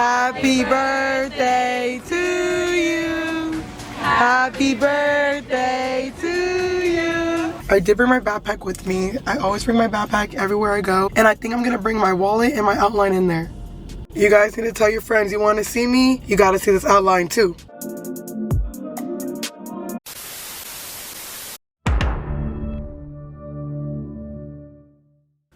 Happy birthday to you. Happy birthday to you. I did bring my backpack with me. I always bring my backpack everywhere I go. And I think I'm gonna bring my wallet and my outline in there. You guys need to tell your friends you want to see me. You gotta see this outline too.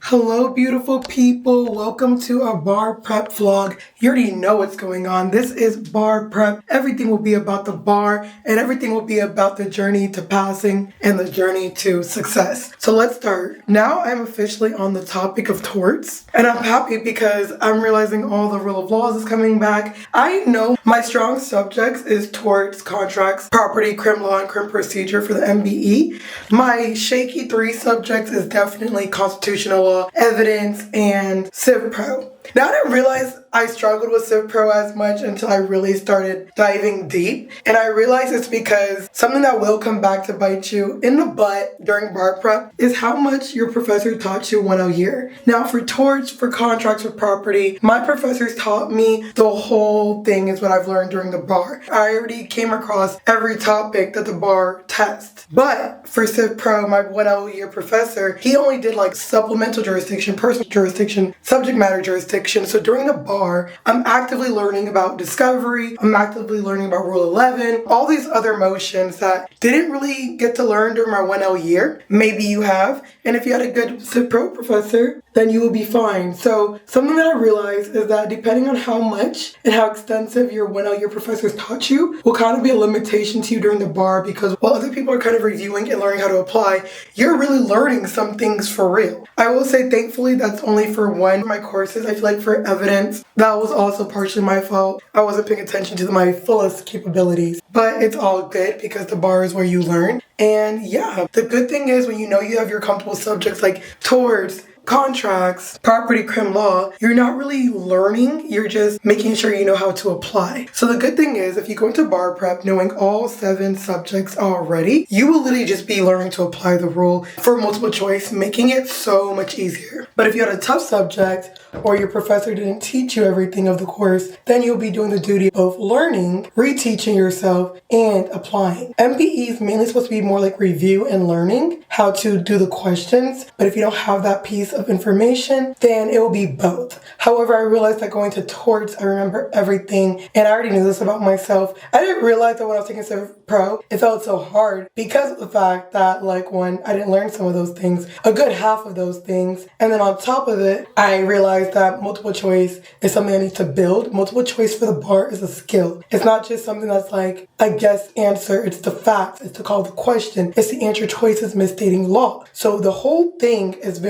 Hello beautiful people, welcome to a bar prep vlog. You already know what's going on. This is bar prep. Everything will be about the bar and everything will be about the journey to passing and the journey to success. So let's start. Now I'm officially on the topic of torts and I'm happy because I'm realizing all the rule of laws is coming back. I know my strong subjects is torts, contracts, property, crim law, and crim procedure for the MBE. My shaky 3 subjects is definitely constitutional law, evidence, and Civ Pro. Now I didn't realize I struggled with Civ Pro as much until I really started diving deep. And I realized it's because something that will come back to bite you in the butt during bar prep is how much your professor taught you 1L year. Now for torts, for contracts, for property, my professors taught me the whole thing is what I've learned during the bar. I already came across every topic that the bar tests. But for Civ Pro, my 1L year professor, he only did like supplemental jurisdiction, personal jurisdiction, subject matter jurisdiction. So during the bar, I'm actively learning about discovery, I'm actively learning about Rule 11, all these other motions that didn't really get to learn during my 1L year. Maybe you have, and if you had a good Civ Pro professor, then you will be fine. So something that I realized is that depending on how much and how extensive your 1L year professors taught you will kind of be a limitation to you during the bar, because while other people are kind of reviewing and learning how to apply, you're really learning some things for real. I will say thankfully that's only for one of my courses. I feel like for evidence, that was also partially my fault. I wasn't paying attention to my fullest capabilities, but it's all good because the bar is where you learn. And yeah, the good thing is when you know you have your comfortable subjects like torts, contracts, property, crim law, you're not really learning, you're just making sure you know how to apply. So the good thing is if you go into bar prep knowing all 7 subjects already, you will literally just be learning to apply the rule for multiple choice, making it so much easier. But if you had a tough subject or your professor didn't teach you everything of the course, then you'll be doing the duty of learning, reteaching yourself, and applying. MBE is mainly supposed to be more like review and learning how to do the questions, but if you don't have that piece of information, then it will be both. However, I realized that going to torts, I remember everything, and I already knew this about myself. I didn't realize that when I was taking Civ Pro, it felt so hard because of the fact that like when I didn't learn some of those things, a good half of those things, and then on top of it, I realized that multiple choice is something I need to build. Multiple choice for the bar is a skill. It's not just something that's like a guess answer, it's the facts, it's to call the question, it's the answer choices misstating law. So the whole thing is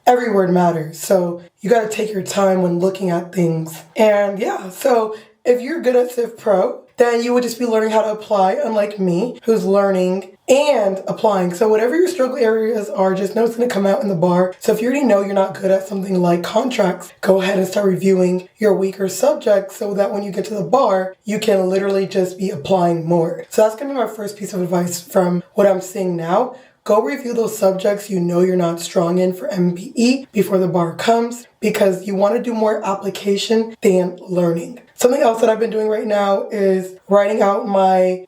every word matters. So you got to take your time when looking at things. And yeah, so if you're good at Civ Pro, then you would just be learning how to apply, unlike me, who's learning and applying. So whatever your struggle areas are, just know it's going to come out in the bar. So if you already know you're not good at something like contracts, go ahead and start reviewing your weaker subjects so that when you get to the bar, you can literally just be applying more. So that's going to be my first piece of advice from what I'm seeing now. Go review those subjects you know you're not strong in for MBE before the bar comes, because you want to do more application than learning. Something else that I've been doing right now is writing out my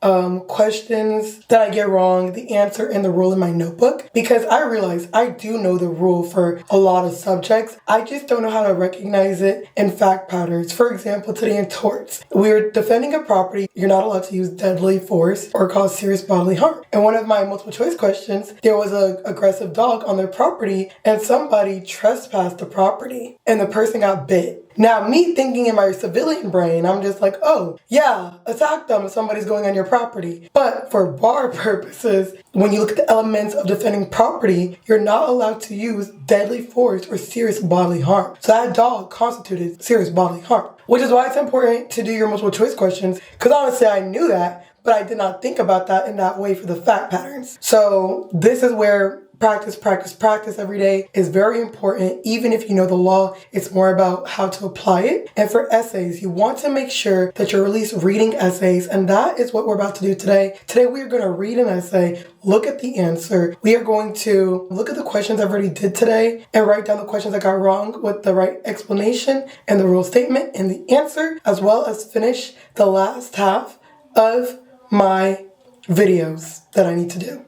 questions that I get wrong, the answer and the rule in my notebook, because I realize I do know the rule for a lot of subjects. I just don't know how to recognize it in fact patterns. For example, today in torts, we're defending a property. You're not allowed to use deadly force or cause serious bodily harm. And one of my multiple choice questions, there was an aggressive dog on their property and somebody trespassed the property and the person got bit. Now, me thinking in my civilian brain, I'm just like, oh, yeah, attack them if somebody's going on your property. But for bar purposes, when you look at the elements of defending property, you're not allowed to use deadly force or serious bodily harm. So that dog constituted serious bodily harm, which is why it's important to do your multiple choice questions, because honestly, I knew that, but I did not think about that in that way for the fact patterns. So this is where practice, practice, practice every day is very important. Even if you know the law, it's more about how to apply it. And for essays, you want to make sure that you're at least reading essays, and that is what we're about to do today. Today we are going to read an essay, look at the answer. We are going to look at the questions I already did today and write down the questions I got wrong with the right explanation and the rule statement and the answer, as well as finish the last half of my videos that I need to do.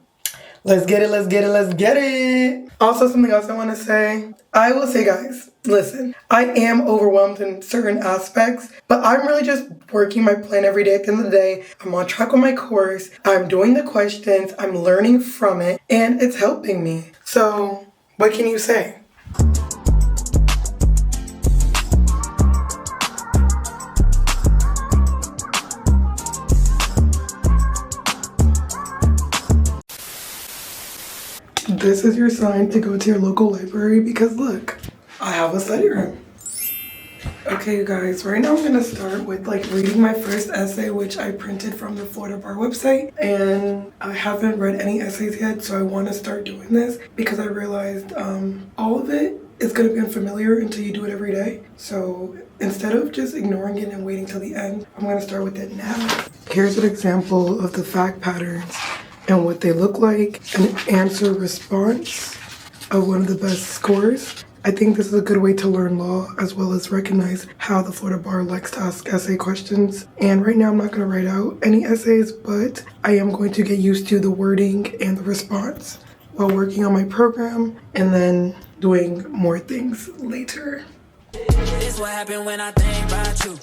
Let's get it, let's get it, let's get it. Also, something else I want to say. I will say, guys, listen, I am overwhelmed in certain aspects, but I'm really just working my plan every day. At the end of the day, I'm on track with my course. I'm doing the questions. I'm learning from it, and it's helping me. So what can you say? This is your sign to go to your local library because look, I have a study room. Okay, you guys, right now I'm gonna start with reading my first essay, which I printed from the Florida Bar website. And I haven't read any essays yet, so I want to start doing this because I realized all of it is gonna be unfamiliar until you do it every day. So instead of just ignoring it and waiting till the end, I'm gonna start with it now. Here's an example of the fact patterns and what they look like, an answer response of one of the best scores. I think this is a good way to learn law as well as recognize how the Florida Bar likes to ask essay questions. And right now I'm not going to write out any essays, but I am going to get used to the wording and the response while working on my program and then doing more things later. This what happened when I think about you.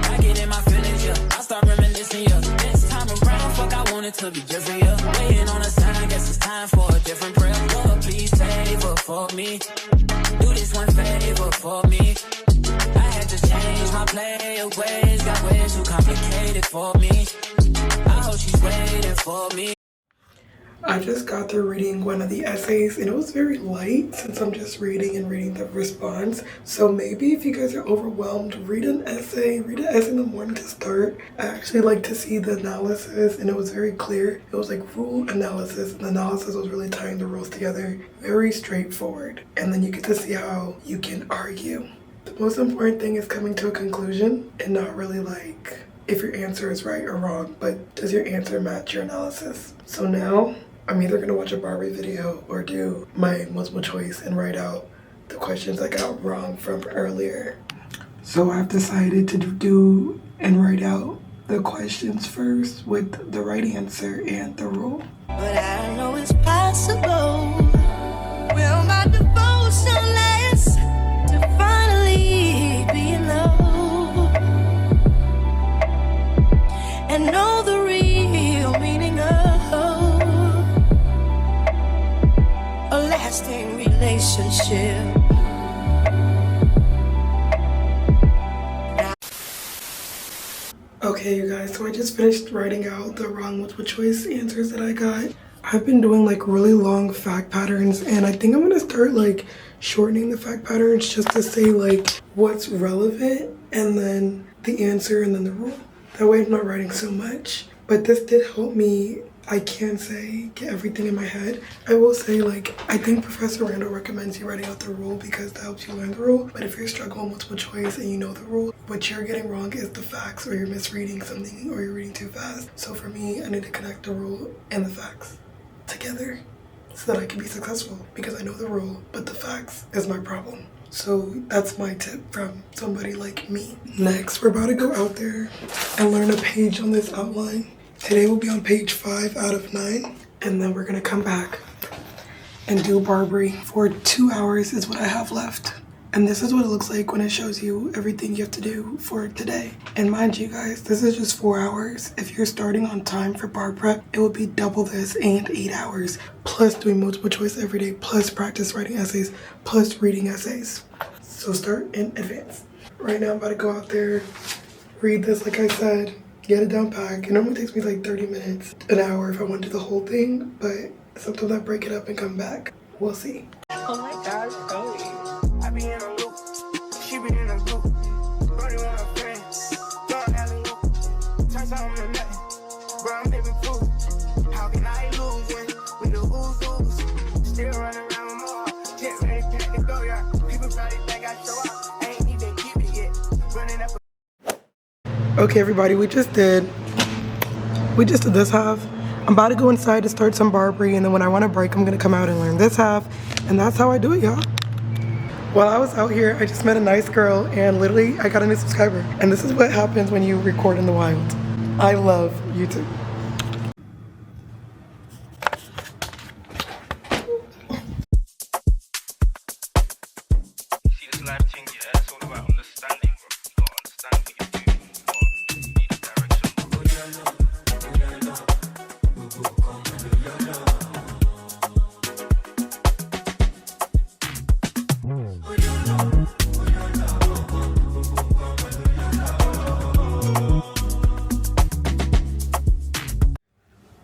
I get in my feelings, yeah. I start reminiscing, yeah. This time around, fuck, I want it to be different, yeah. Waiting on a sign, guess it's time for a different prayer. Lord, please favor for me. Do this one favor for me. I had to change my play ways, got ways too complicated for me. I hope she's waiting for me. I just got through reading one of the essays and it was very light since I'm just reading and reading the response. So maybe if you guys are overwhelmed, read an essay in the morning to start. I actually like to see the analysis and it was very clear. It was like rule analysis, and the analysis was really tying the rules together. Very straightforward. And then you get to see how you can argue. The most important thing is coming to a conclusion and not really if your answer is right or wrong, but does your answer match your analysis? So now I'm either gonna watch a BarBri video or do my multiple choice and write out the questions I got wrong from earlier. So I've decided to do and write out the questions first with the right answer and the rule. But I know it's possible. Will my devotion last to finally be in love and know the real meaning of a lasting relationship. Okay, you guys, so I just finished writing out the wrong multiple choice answers that I got. I've been doing really long fact patterns, and I think I'm gonna start shortening the fact patterns just to say what's relevant and then the answer and then the rule. That way I'm not writing so much. But this did help me, I can't say get everything in my head. I will say I think Professor Randall recommends you writing out the rule because that helps you learn the rule. But if you're struggling with multiple choice and you know the rule, what you're getting wrong is the facts, or you're misreading something, or you're reading too fast. So for me, I need to connect the rule and the facts together so that I can be successful, because I know the rule, but the facts is my problem. So that's my tip from somebody like me. Next, we're about to go out there and learn a page on this outline. Today we'll be on page 5 out of 9, and then we're gonna come back and do BarBri for 2 hours is what I have left. And this is what it looks like when it shows you everything you have to do for today. And mind you guys, this is just 4 hours. If you're starting on time for bar prep, it will be double this and 8 hours, plus doing multiple choice every day, plus practice writing essays, plus reading essays. So start in advance. Right now I'm about to go out there, read this like I said, get it down pack. It normally takes me 30 minutes, an hour if I want to do the whole thing, but sometimes I break it up and come back. We'll see. Oh my gosh, Chloe. I be in a loop, she be in a group. Brody want a friend, don't alley loop. Turn something to nothing, bro, I'm living proof. How can I lose when we the ooze? Okay, everybody, we just did this half. I'm about to go inside to start some BarBri, and then when I want to break, I'm gonna come out and learn this half, and that's how I do it, y'all. While I was out here, I just met a nice girl, and literally, I got a new subscriber. And this is what happens when you record in the wild. I love YouTube.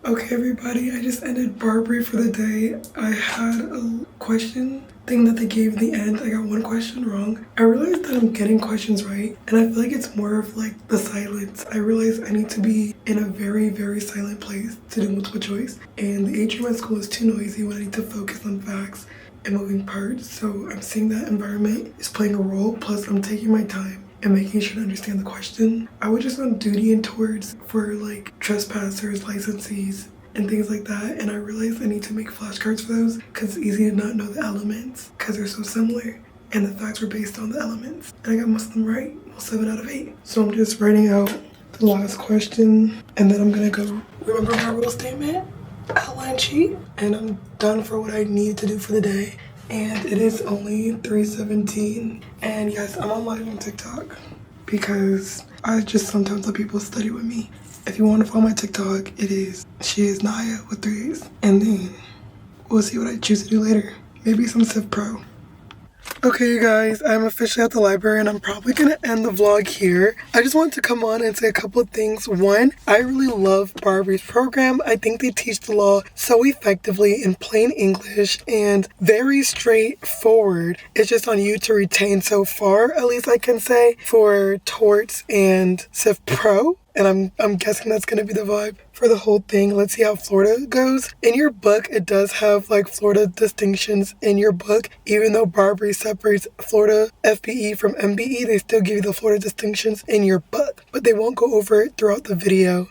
Okay, everybody, I just ended BarBri for the day. I had a question thing that they gave in the end. I got one question wrong. I realized that I'm getting questions right, and I feel like it's more of like the silence. I realized I need to be in a very, very silent place to do multiple choice, and the atrium at school is too noisy when I need to focus on facts and moving parts. So I'm seeing that environment is playing a role, plus I'm taking my time and making sure to understand the question. I was just on duty in Torts for like trespassers, licensees, and things like that, and I realized I need to make flashcards for those because it's easy to not know the elements because they're so similar, and the facts were based on the elements. And I got most of them right, 7 out of 8. So I'm just writing out the last question, and then I'm gonna go remember my rule statement, outline sheet, and I'm done for what I need to do for the day. And it is only 3:17. And yes, I'm on live on TikTok because I just sometimes let people study with me. If you want to follow my TikTok, it is she is Naya with 3 A's. And then we'll see what I choose to do later. Maybe some Civ Pro. Okay, you guys, I'm officially at the library, and I'm probably gonna end the vlog here. I just wanted to come on and say a couple of things. One, I really love BarBri's program. I think they teach the law so effectively in plain English and very straightforward. It's just on you to retain so far, at least I can say, for Torts and Civ Pro. And I'm guessing that's gonna be the vibe for the whole thing. Let's see how Florida goes. In your book, it does have like Florida distinctions in your book. Even though BarBri separates Florida FBE from MBE, they still give you the Florida distinctions in your book, but they won't go over it throughout the video.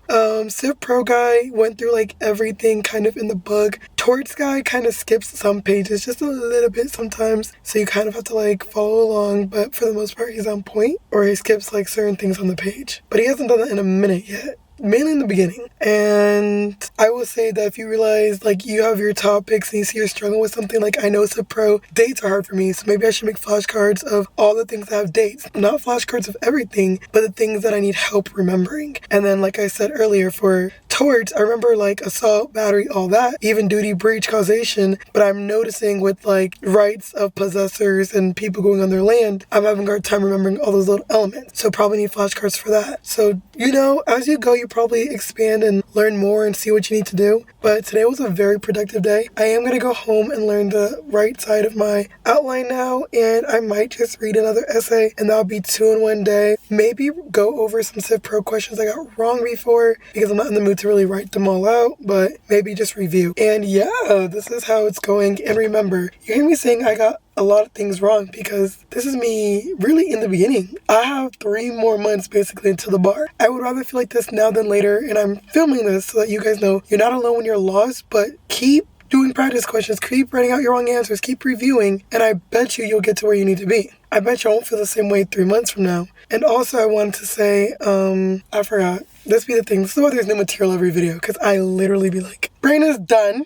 Civ Pro guy went through like everything kind of in the book. Torts guy kind of skips some pages just a little bit sometimes, so you kind of have to like follow along, but for the most part he's on point, or he skips like certain things on the page. But he hasn't done that in a minute yet. Mainly in the beginning. And I will say that if you realize like you have your topics and you see you're struggling with something, like I know Civ Pro dates are hard for me, so maybe I should make flashcards of all the things that have dates. Not flashcards of everything, but the things that I need help remembering. And then like I said earlier, for Torts, I remember like assault, battery, all that, even duty, breach, causation, but I'm noticing with like rights of possessors and people going on their land, I'm having a hard time remembering all those little elements. So probably need flashcards for that. So, you know, as you go, you probably expand and learn more and see what you need to do. But today was a very productive day. I am going to go home and learn the right side of my outline now, and I might just read another essay, and that'll be 2 in one day. Maybe go over some Civ Pro questions I got wrong before, because I'm not in the mood to really write them all out, but maybe just review. And yeah, this is how it's going. And remember, you hear me saying I got a lot of things wrong because this is me really in the beginning. I have 3 more months basically until the bar. I would rather feel like this now than later, and I'm filming this so that you guys know you're not alone when you're lost, but keep doing practice questions, keep writing out your wrong answers, keep reviewing, and I bet you'll get to where you need to be. I bet you won't feel the same way 3 months from now. And also I wanted to say, I forgot. This be the thing. This is why there's new material every video, because I literally be like, brain is done.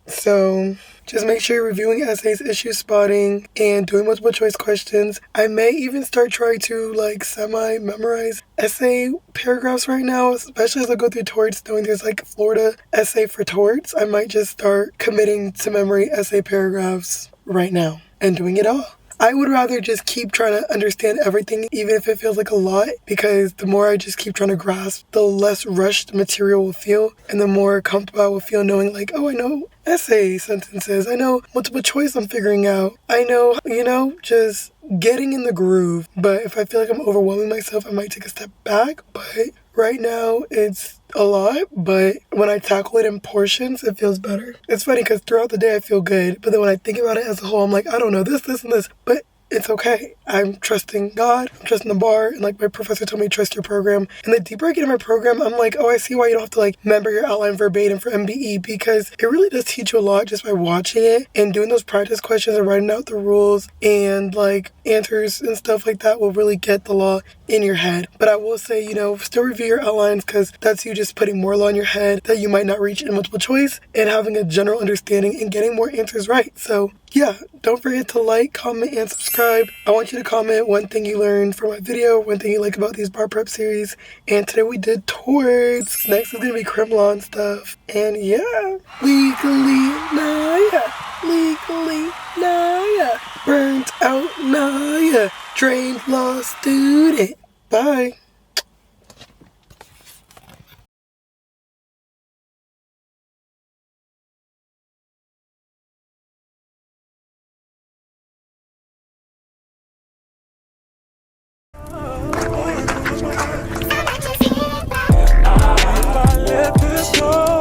So just make sure you're reviewing essays, issue spotting, and doing multiple choice questions. I may even start trying to like semi-memorize essay paragraphs right now, especially as I go through Torts, knowing there's like Florida essay for Torts. I might just start committing to memory essay paragraphs right now and doing it all. I would rather just keep trying to understand everything, even if it feels like a lot, because the more I just keep trying to grasp, the less rushed material will feel, and the more comfortable I will feel knowing like, oh, I know essay sentences, I know multiple choice I'm figuring out, I know, just getting in the groove. But if I feel like I'm overwhelming myself, I might take a step back, but right now it's a lot, but when I tackle it in portions, it feels better. It's funny because throughout the day I feel good, but then when I think about it as a whole, I'm like, I don't know, this, and this, but it's okay. I'm trusting God, I'm trusting the bar, and like my professor told me, trust your program. And the deeper I get in my program, I'm like, oh, I see why you don't have to like remember your outline verbatim for MBE, because it really does teach you a lot just by watching it and doing those practice questions and writing out the rules and like answers and stuff like that will really get the law in your head. But I will say, still review your outlines, because that's you just putting more law in your head that you might not reach in multiple choice and having a general understanding and getting more answers right. So yeah, don't forget to like, comment, and subscribe. I want you to comment one thing you learned from my video, one thing you like about these bar prep series. And today we did torts. Next is going to be criminal law and stuff. And yeah, legally, nah, yeah. Legally, nah, yeah. Burnt out, nah, yeah. Trained law student. Bye. Let this go.